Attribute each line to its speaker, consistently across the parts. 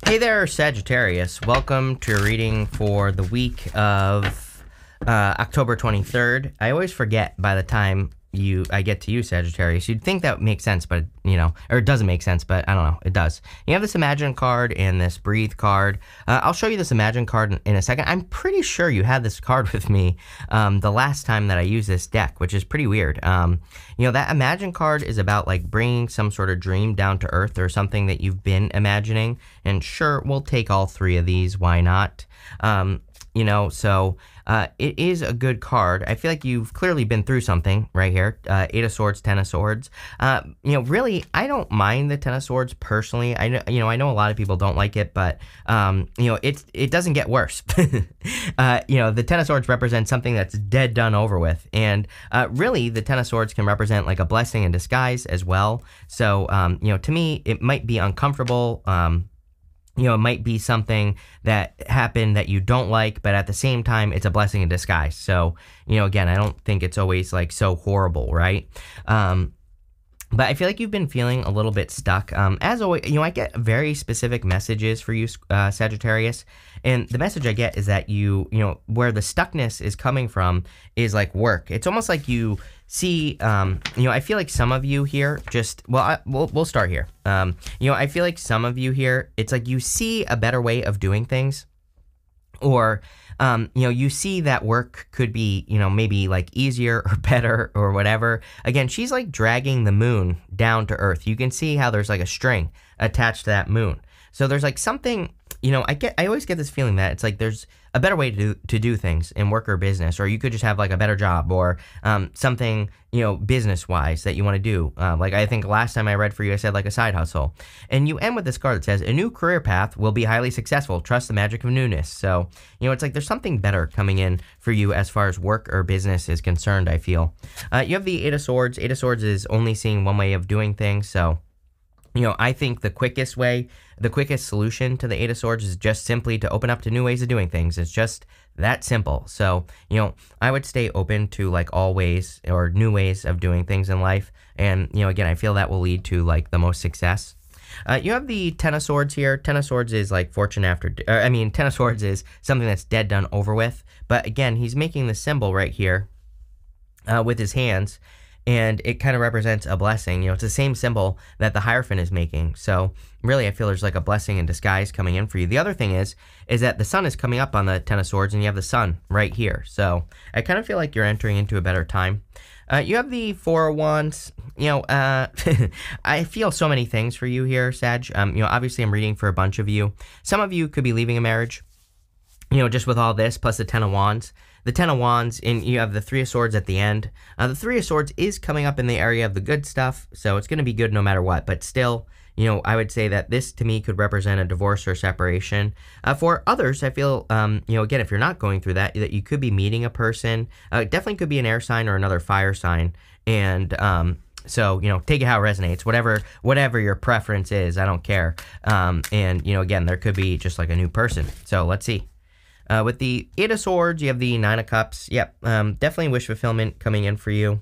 Speaker 1: Hey there, Sagittarius. Welcome to your reading for the week of October 23rd. I always forget by the time I get to you, Sagittarius. You'd think that makes sense, but, or it doesn't make sense, but I don't know. It does. You have this Imagine card and this Breathe card. I'll show you this Imagine card in a second. I'm pretty sure you had this card with me the last time that I used this deck, which is pretty weird. That Imagine card is about like bringing some sort of dream down to earth or something that you've been imagining. And sure, we'll take all three of these. Why not? It is a good card. I feel like you've clearly been through something right here. Eight of Swords, Ten of Swords. Really, I don't mind the Ten of Swords personally. I know a lot of people don't like it, but it doesn't get worse. The Ten of Swords represents something that's dead, done, over with, and really, the Ten of Swords can represent like a blessing in disguise as well. So, to me, it might be uncomfortable. It might be something that happened that you don't like, but at the same time, it's a blessing in disguise. So, again, I don't think it's always like so horrible, right? But I feel like you've been feeling a little bit stuck. As always, I get very specific messages for you, Sagittarius. And the message I get is that where the stuckness is coming from is like work. It's almost like you see, I feel like some of you here we'll start here. I feel like some of you here, it's like you see a better way of doing things, or you see that work could be, maybe like easier or better or whatever. Again, she's like dragging the moon down to earth. You can see how there's like a string attached to that moon. So there's like something, I always get this feeling that it's like there's a better way to do things in work or business, or you could just have like a better job or something, business-wise that you want to do. Like I think last time I read for you, I said like a side hustle. And you end with this card that says, a new career path will be highly successful. Trust the magic of newness. So, it's like there's something better coming in for you as far as work or business is concerned, I feel. You have the Eight of Swords. Eight of Swords is only seeing one way of doing things, so I think the quickest solution to the Eight of Swords is just simply to open up to new ways of doing things. It's just that simple. So, I would stay open to like all ways or new ways of doing things in life. And, again, I feel that will lead to like the most success. You have the Ten of Swords here. Ten of Swords is like fortune after, Ten of Swords is something that's dead, done, over with. But again, he's making the symbol right here with his hands. And it kind of represents a blessing. It's the same symbol that the Hierophant is making. So really, I feel there's like a blessing in disguise coming in for you. The other thing is that the sun is coming up on the Ten of Swords, and you have the sun right here. So I kind of feel like you're entering into a better time. You have the Four of Wands. I feel so many things for you here, Sag. Obviously I'm reading for a bunch of you. Some of you could be leaving a marriage, just with all this, plus the Ten of Wands. The Ten of Wands, and you have the Three of Swords at the end. The Three of Swords is coming up in the area of the good stuff, so it's going to be good no matter what. But still, I would say that this, to me, could represent a divorce or separation. For others, I feel, again, if you're not going through that you could be meeting a person. Definitely could be an air sign or another fire sign. And so, take it how it resonates. Whatever your preference is, I don't care. Again, there could be just like a new person. So let's see. With the Eight of Swords, you have the Nine of Cups. Yep, definitely wish fulfillment coming in for you.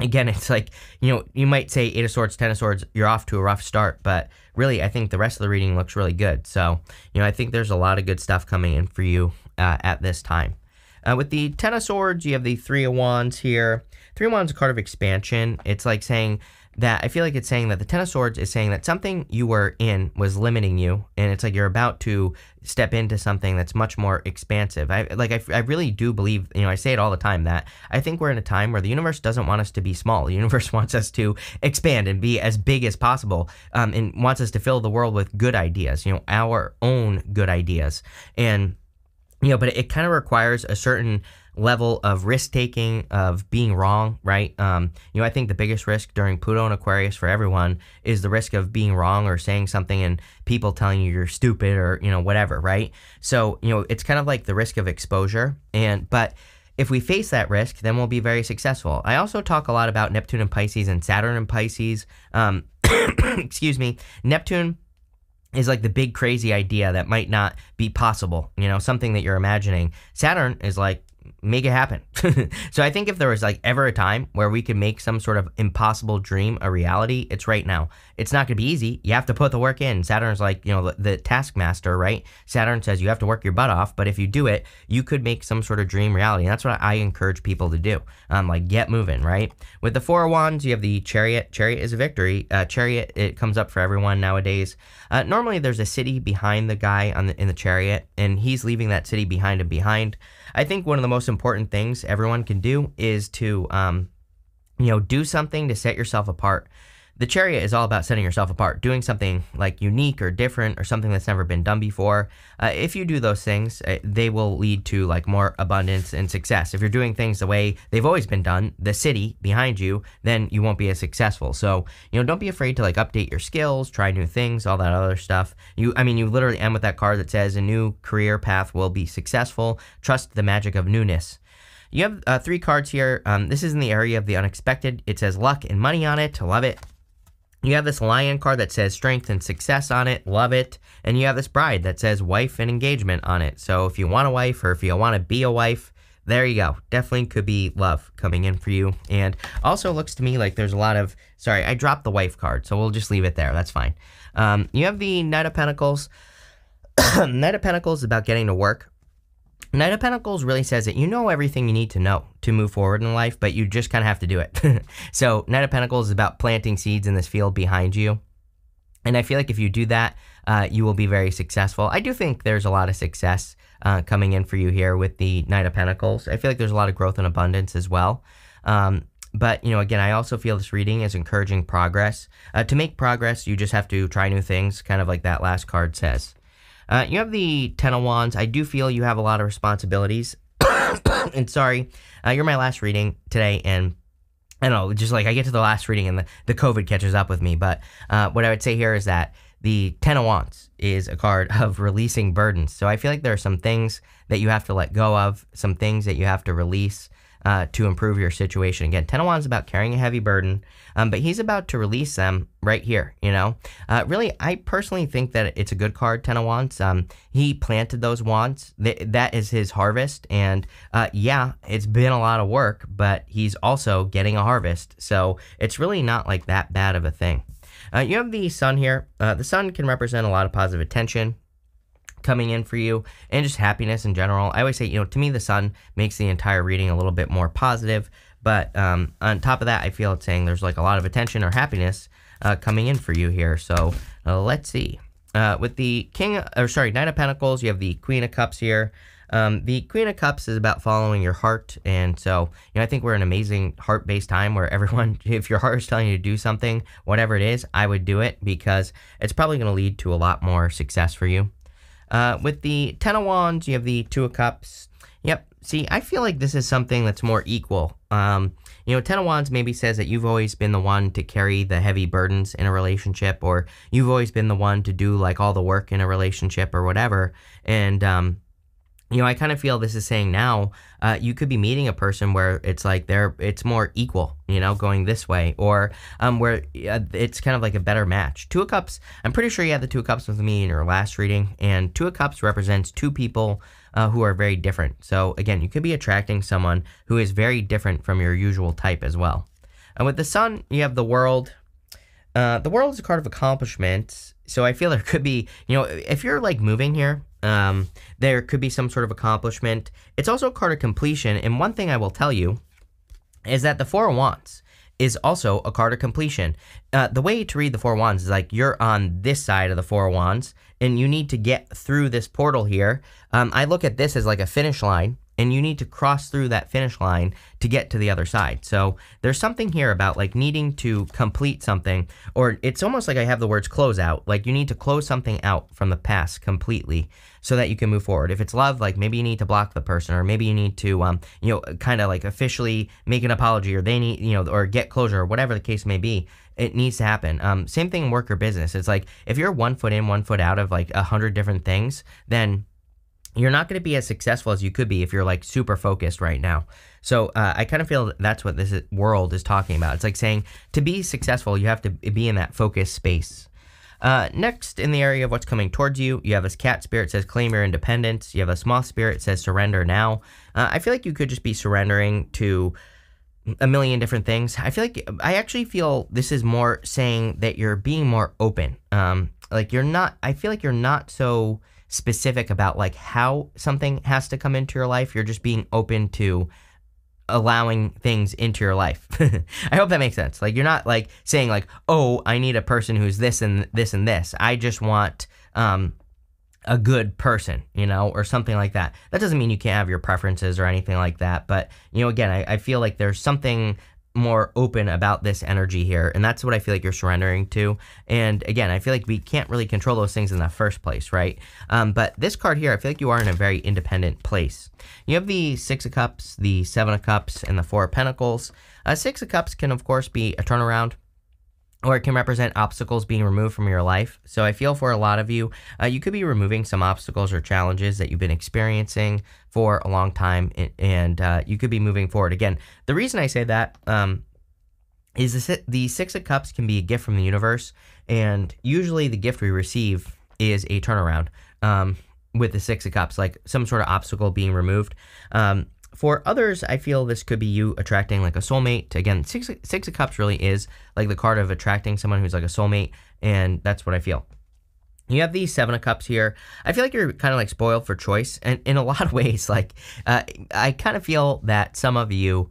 Speaker 1: Again, it's like, you might say Eight of Swords, Ten of Swords, you're off to a rough start, but really, I think the rest of the reading looks really good. So, I think there's a lot of good stuff coming in for you at this time. With the Ten of Swords, you have the Three of Wands here. Three of Wands is a card of expansion. It's like saying that, I feel like it's saying that the Ten of Swords is saying that something you were in was limiting you, and it's like you're about to step into something that's much more expansive. I really do believe, I say it all the time, that I think we're in a time where the universe doesn't want us to be small. The universe wants us to expand and be as big as possible, and wants us to fill the world with good ideas, our own good ideas. And, but it kind of requires a certain level of risk-taking, of being wrong, right? I think the biggest risk during Pluto and Aquarius for everyone is the risk of being wrong or saying something and people telling you you're stupid or, whatever, right? So, it's kind of like the risk of exposure. But if we face that risk, then we'll be very successful. I also talk a lot about Neptune and Pisces and Saturn and Pisces. Excuse me. Neptune is like the big crazy idea that might not be possible, something that you're imagining. Saturn is like, make it happen. So I think if there was like ever a time where we could make some sort of impossible dream a reality, it's right now. It's not going to be easy. You have to put the work in. Saturn's like, the taskmaster, right? Saturn says you have to work your butt off, but if you do it, you could make some sort of dream reality. And that's what I encourage people to do. Like get moving, right? With the Four of Wands, you have the Chariot. Chariot is a victory. Chariot, it comes up for everyone nowadays. Normally there's a city behind the guy in the Chariot, and he's leaving that city behind him behind. I think one of the most important things everyone can do is to, do something to set yourself apart. The Chariot is all about setting yourself apart, doing something like unique or different or something that's never been done before. If you do those things, they will lead to like more abundance and success. If you're doing things the way they've always been done, the city behind you, then you won't be as successful. So, don't be afraid to like update your skills, try new things, all that other stuff. You literally end with that card that says a new career path will be successful. Trust the magic of newness. You have 3 cards here. This is in the area of the unexpected. It says luck and money on it. Love it. You have this Lion card that says strength and success on it. Love it. And you have this Bride that says wife and engagement on it. So if you want a wife or if you want to be a wife, there you go. Definitely could be love coming in for you. And also looks to me like there's a lot of... Sorry, I dropped the wife card, so we'll just leave it there. That's fine. You have the Knight of Pentacles. Knight of Pentacles is about getting to work. Knight of Pentacles really says that you know everything you need to know to move forward in life, but you just kind of have to do it. So Knight of Pentacles is about planting seeds in this field behind you. And I feel like if you do that, you will be very successful. I do think there's a lot of success coming in for you here with the Knight of Pentacles. I feel like there's a lot of growth and abundance as well. But, again, I also feel this reading is encouraging progress. To make progress, you just have to try new things, kind of like that last card says. You have the Ten of Wands. I do feel you have a lot of responsibilities. And sorry, you're my last reading today, and I don't know, just like I get to the last reading and the COVID catches up with me. But what I would say here is that the Ten of Wands is a card of releasing burdens. So I feel like there are some things that you have to let go of, some things that you have to release to improve your situation. Again, Ten of Wands is about carrying a heavy burden, but he's about to release them right here, Really, I personally think that it's a good card, Ten of Wands. He planted those wands. That is his harvest, and yeah, it's been a lot of work, but he's also getting a harvest, so it's really not like that bad of a thing. You have the Sun here. The Sun can represent a lot of positive attention coming in for you and just happiness in general. I always say, to me, the Sun makes the entire reading a little bit more positive, but on top of that, I feel it's saying there's like a lot of attention or happiness coming in for you here. So let's see. With the Knight of Pentacles, you have the Queen of Cups here. The Queen of Cups is about following your heart, and so I think we're in an amazing heart-based time where everyone, if your heart is telling you to do something, whatever it is, I would do it because it's probably going to lead to a lot more success for you. With the Ten of Wands, you have the Two of Cups. Yep. See, I feel like this is something that's more equal. Ten of Wands maybe says that you've always been the one to carry the heavy burdens in a relationship, or you've always been the one to do like all the work in a relationship or whatever. And, I kind of feel this is saying now, you could be meeting a person where it's like it's more equal, going this way, or where it's kind of like a better match. Two of Cups, I'm pretty sure you had the Two of Cups with me in your last reading, and Two of Cups represents two people who are very different. So again, you could be attracting someone who is very different from your usual type as well. And with the Sun, you have the World. The World is a card of accomplishments. So I feel there could be, if you're like moving here, there could be some sort of accomplishment. It's also a card of completion. And one thing I will tell you is that the Four of Wands is also a card of completion. The way to read the Four of Wands is like you're on this side of the Four of Wands and you need to get through this portal here. I look at this as like a finish line, and you need to cross through that finish line to get to the other side. So there's something here about like needing to complete something, or it's almost like I have the words close out. Like you need to close something out from the past completely so that you can move forward. If it's love, like maybe you need to block the person, or maybe you need to, kind of like officially make an apology, or they need, or get closure, or whatever the case may be. It needs to happen. Same thing in work or business. It's like if you're 1 foot in, 1 foot out of like 100 different things, then you're not going to be as successful as you could be if you're like super focused right now. So I kind of feel that's what this World is talking about. It's like saying to be successful, you have to be in that focus space. Next, in the area of what's coming towards you, you have this cat spirit says claim your independence. You have a small spirit says surrender now. I feel like you could just be surrendering to a million different things. I actually feel this is more saying that you're being more open. Like you're not, I feel like you're not so specific about like how something has to come into your life. You're just being open to allowing things into your life. I hope that makes sense. Like you're not like saying like, oh, I need a person who's this and this and this. I just want a good person, you know, or something like that. That doesn't mean you can't have your preferences or anything like that. But, you know, again, I feel like there's something more open about this energy here, and that's what I feel like you're surrendering to. And again, I feel like we can't really control those things in the first place, right? But this card here, I feel like you are in a very independent place. You have the Six of Cups, the Seven of Cups, and the Four of Pentacles. Six of Cups can, of course, be a turnaround, or it can represent obstacles being removed from your life. So I feel for a lot of you, you could be removing some obstacles or challenges that you've been experiencing for a long time, and you could be moving forward. Again, the reason I say that is the Six of Cups can be a gift from the universe, and usually the gift we receive is a turnaround with the Six of Cups, like some sort of obstacle being removed. For others, I feel this could be you attracting like a soulmate. Again, Six of Cups really is like the card of attracting someone who's like a soulmate, and that's what I feel. You have the Seven of Cups here. I feel like you're kind of like spoiled for choice, and in a lot of ways, like I kind of feel that some of you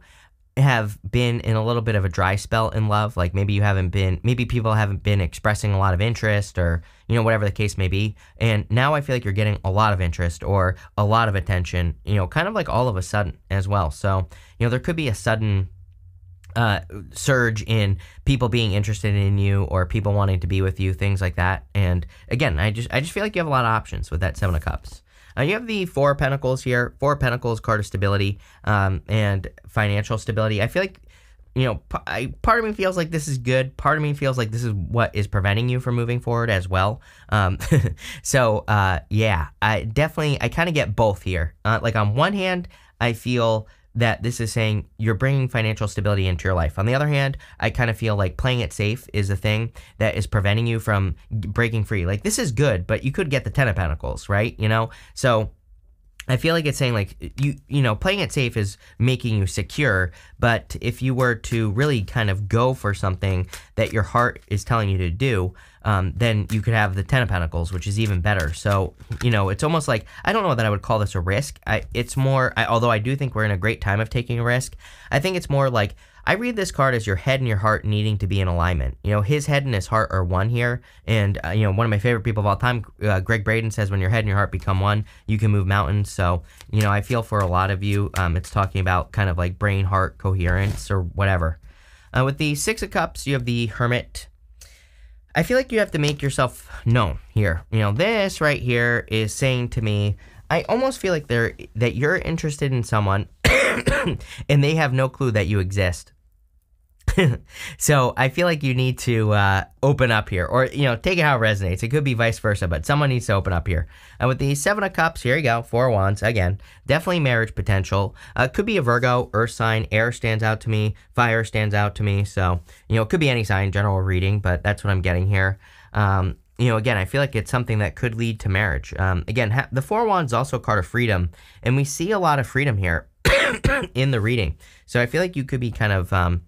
Speaker 1: have been in a little bit of a dry spell in love. Like maybe people haven't been expressing a lot of interest, or, you know, whatever the case may be. And now I feel like you're getting a lot of interest or a lot of attention, you know, kind of like all of a sudden as well. So, you know, there could be a sudden surge in people being interested in you, or people wanting to be with you, things like that. And again, I just feel like you have a lot of options with that Seven of Cups. You have the Four of Pentacles here. Four of Pentacles, card of stability and financial stability. I feel like, you know, part of me feels like this is good. Part of me feels like this is what is preventing you from moving forward as well. So, yeah, I kind of get both here. Like on one hand, I feel that this is saying you're bringing financial stability into your life. On the other hand, I kind of feel like playing it safe is the thing that is preventing you from breaking free. Like this is good, but you could get the Ten of Pentacles, right? You know, so I feel like it's saying like, you know, playing it safe is making you secure, but if you were to really kind of go for something that your heart is telling you to do, then you could have the Ten of Pentacles, which is even better. So, you know, it's almost like, I don't know that I would call this a risk. It's more, although I do think we're in a great time of taking a risk, I think it's more like, I read this card as your head and your heart needing to be in alignment. You know, his head and his heart are one here. And, you know, one of my favorite people of all time, Greg Braden, says when your head and your heart become one, you can move mountains. So, you know, I feel for a lot of you, it's talking about kind of like brain-heart coherence or whatever. With the Six of Cups, you have the Hermit. I feel like you have to make yourself known here. You know, this right here is saying to me, I almost feel like that you're interested in someone and they have no clue that you exist. So I feel like you need to open up here, or, you know, take it how it resonates. It could be vice versa, but someone needs to open up here. And with the Seven of Cups, here you go, Four of Wands, again, definitely marriage potential. Could be a Virgo, earth sign, air stands out to me, fire stands out to me. So, you know, it could be any sign, general reading, but that's what I'm getting here. You know, again, I feel like it's something that could lead to marriage. Again, the Four of Wands is also a card of freedom, and we see a lot of freedom here in the reading. So I feel like you could be kind of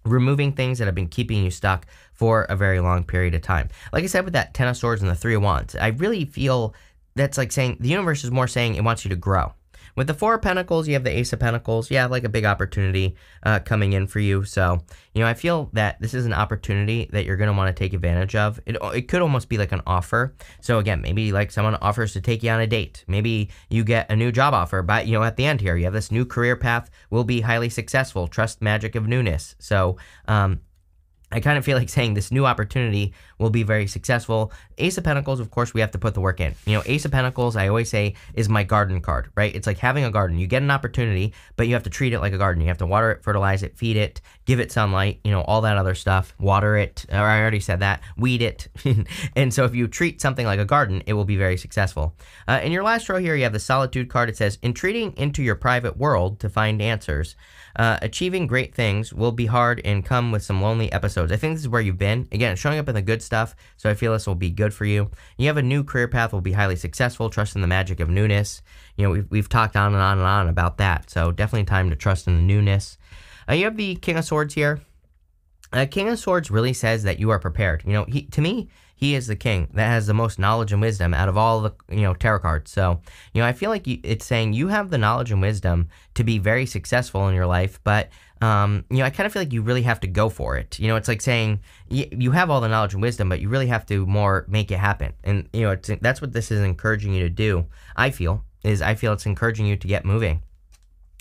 Speaker 1: removing things that have been keeping you stuck for a very long period of time. Like I said, with that Ten of Swords and the Three of Wands, I really feel that's like saying the universe is more saying it wants you to grow. With the Four of Pentacles, you have the Ace of Pentacles. Yeah, like a big opportunity coming in for you. So, you know, I feel that this is an opportunity that you're going to want to take advantage of. It could almost be like an offer. So again, maybe like someone offers to take you on a date. Maybe you get a new job offer, but, you know, at the end here, you have this new career path will be highly successful. Trust magic of newness. So, I kind of feel like saying this new opportunity will be very successful. Ace of Pentacles, of course, we have to put the work in. You know, Ace of Pentacles, I always say, is my garden card, right? It's like having a garden. You get an opportunity, but you have to treat it like a garden. You have to water it, fertilize it, feed it, give it sunlight, you know, all that other stuff. Water it, or I already said that, weed it. And so if you treat something like a garden, it will be very successful. In your last row here, you have the Solitude card. It says, entreating into your private world to find answers. Achieving great things will be hard and come with some lonely episodes episodes. I think this is where you've been. Again, it's showing up in the good stuff, so I feel this will be good for you. You have a new career path, will be highly successful, trust in the magic of newness. You know, we've talked on and on and on about that, so definitely time to trust in the newness. You have the King of Swords here. King of Swords really says that you are prepared. You know, to me, he is the king that has the most knowledge and wisdom out of all the, tarot cards. So, I feel like it's saying you have the knowledge and wisdom to be very successful in your life, but, I kind of feel like you really have to go for it. It's like saying you have all the knowledge and wisdom, but you really have to more make it happen. And, that's what this is encouraging you to do, I feel it's encouraging you to get moving.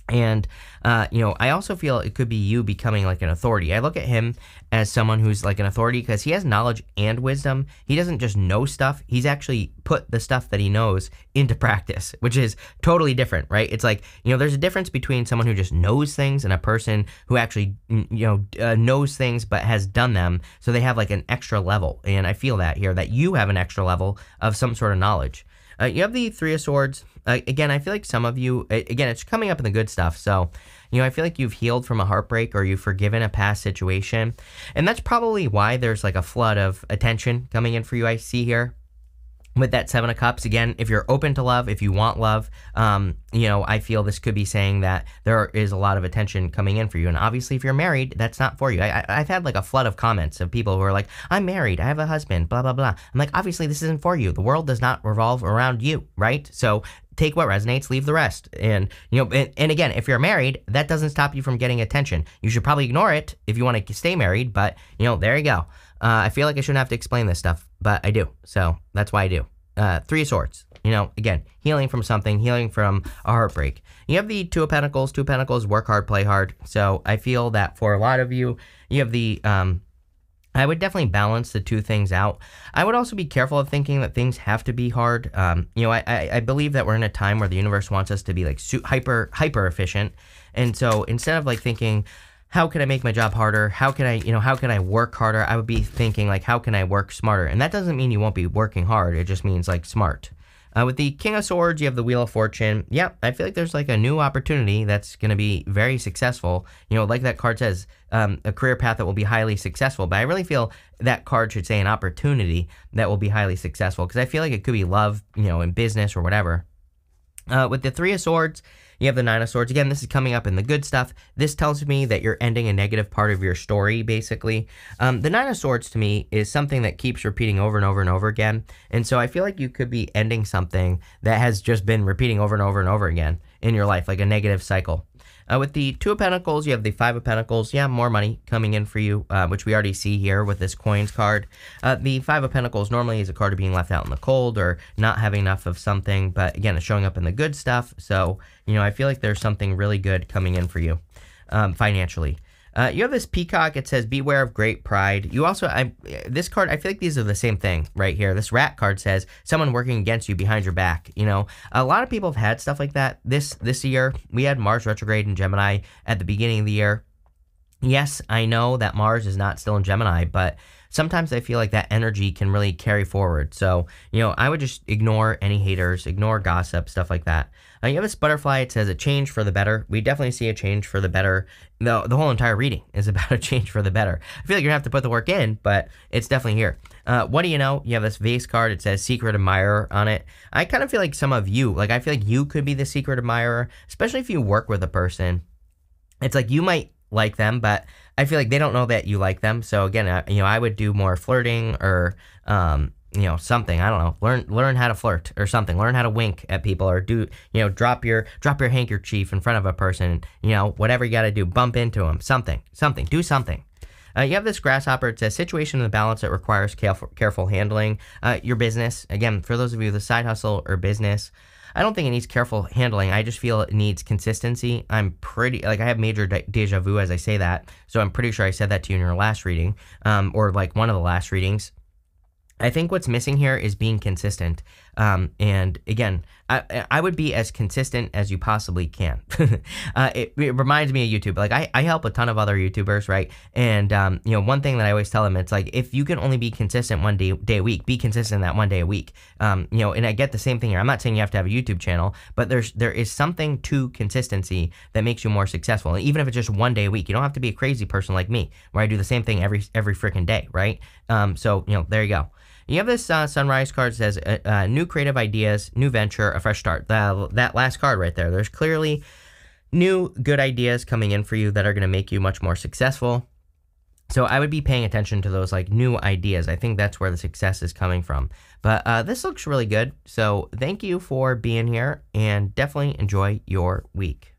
Speaker 1: And, I also feel it could be you becoming like an authority. I look at him as someone who's like an authority because he has knowledge and wisdom. He doesn't just know stuff. He's actually put the stuff that he knows into practice, which is totally different, right? It's like, there's a difference between someone who just knows things and a person who actually, knows things but has done them. So they have like an extra level. And I feel that here, that you have an extra level of some sort of knowledge. You have the Three of Swords. Again, I feel like some of you, again, it's coming up in the good stuff. So, I feel like you've healed from a heartbreak or you've forgiven a past situation. And that's probably why there's like a flood of attention coming in for you, I see here. With that Seven of Cups, again, if you're open to love, if you want love, I feel this could be saying that there is a lot of attention coming in for you. And obviously, if you're married, that's not for you. I've had like a flood of comments of people who are like, I'm married, I have a husband, blah, blah, blah. I'm like, obviously, this isn't for you. The world does not revolve around you, right? So take what resonates, leave the rest. And, and again, if you're married, that doesn't stop you from getting attention. You should probably ignore it if you want to stay married, but, there you go. I feel like I shouldn't have to explain this stuff, but I do. So that's why I do. Three of Swords, again, healing from something, healing from a heartbreak. You have the Two of Pentacles. Two of Pentacles, work hard, play hard. So I feel that for a lot of you, you have the, I would definitely balance the two things out. I would also be careful of thinking that things have to be hard. I believe that we're in a time where the universe wants us to be like hyper efficient. And so instead of like thinking, how can I make my job harder? How can I work harder? I would be thinking like, how can I work smarter? And that doesn't mean you won't be working hard. It just means like smart. With the King of Swords, you have the Wheel of Fortune. Yeah, I feel like there's like a new opportunity that's going to be very successful. Like that card says, a career path that will be highly successful. But I really feel that card should say an opportunity that will be highly successful because I feel like it could be love, in business or whatever. With the Three of Swords, you have the Nine of Swords. Again, this is coming up in the good stuff. This tells me that you're ending a negative part of your story, basically. The Nine of Swords, to me, is something that keeps repeating over and over and over again. And so I feel like you could be ending something that has just been repeating over and over and over again in your life, like a negative cycle. With the Two of Pentacles, you have the Five of Pentacles. Yeah, more money coming in for you, which we already see here with this Coins card. The Five of Pentacles normally is a card of being left out in the cold or not having enough of something. But again, it's showing up in the good stuff. So, I feel like there's something really good coming in for you financially. You have this Peacock. It says, beware of great pride. You also, this card, I feel like these are the same thing right here. This Rat card says, someone working against you behind your back. A lot of people have had stuff like that this year. We had Mars retrograde in Gemini at the beginning of the year. Yes, I know that Mars is not still in Gemini, but sometimes I feel like that energy can really carry forward. So, I would just ignore any haters, ignore gossip, stuff like that. You have this butterfly. It says a change for the better. We definitely see a change for the better. The whole entire reading is about a change for the better. I feel like you're going to have to put the work in, but it's definitely here. What do you know? You have this vase card. It says secret admirer on it. I kind of feel like some of you, I feel like you could be the secret admirer, especially if you work with a person. It's like you might like them, but I feel like they don't know that you like them. So again, I would do more flirting or, something. I don't know. Learn how to flirt or something. Learn how to wink at people or do, drop your handkerchief in front of a person. Whatever you got to do. Bump into them. Something. Do something. You have this grasshopper. It says situation in the balance that requires careful handling. Your business. Again, for those of you with a side hustle or business, I don't think it needs careful handling. I just feel it needs consistency. I'm pretty, I have major deja vu as I say that. So I'm pretty sure I said that to you in your last reading, or like one of the last readings. I think what's missing here is being consistent. And again, I would be as consistent as you possibly can. It reminds me of YouTube. Like I help a ton of other YouTubers, right? And one thing that I always tell them, it's like if you can only be consistent one day a week, be consistent that one day a week. And I get the same thing here. I'm not saying you have to have a YouTube channel, but there is something to consistency that makes you more successful. And even if it's just one day a week, you don't have to be a crazy person like me, where I do the same thing every freaking day, right? So there you go. You have this sunrise card that says new creative ideas, new venture, a fresh start. That last card right there, there's clearly new good ideas coming in for you that are going to make you much more successful. So I would be paying attention to those like new ideas. I think that's where the success is coming from. But this looks really good. So thank you for being here and definitely enjoy your week.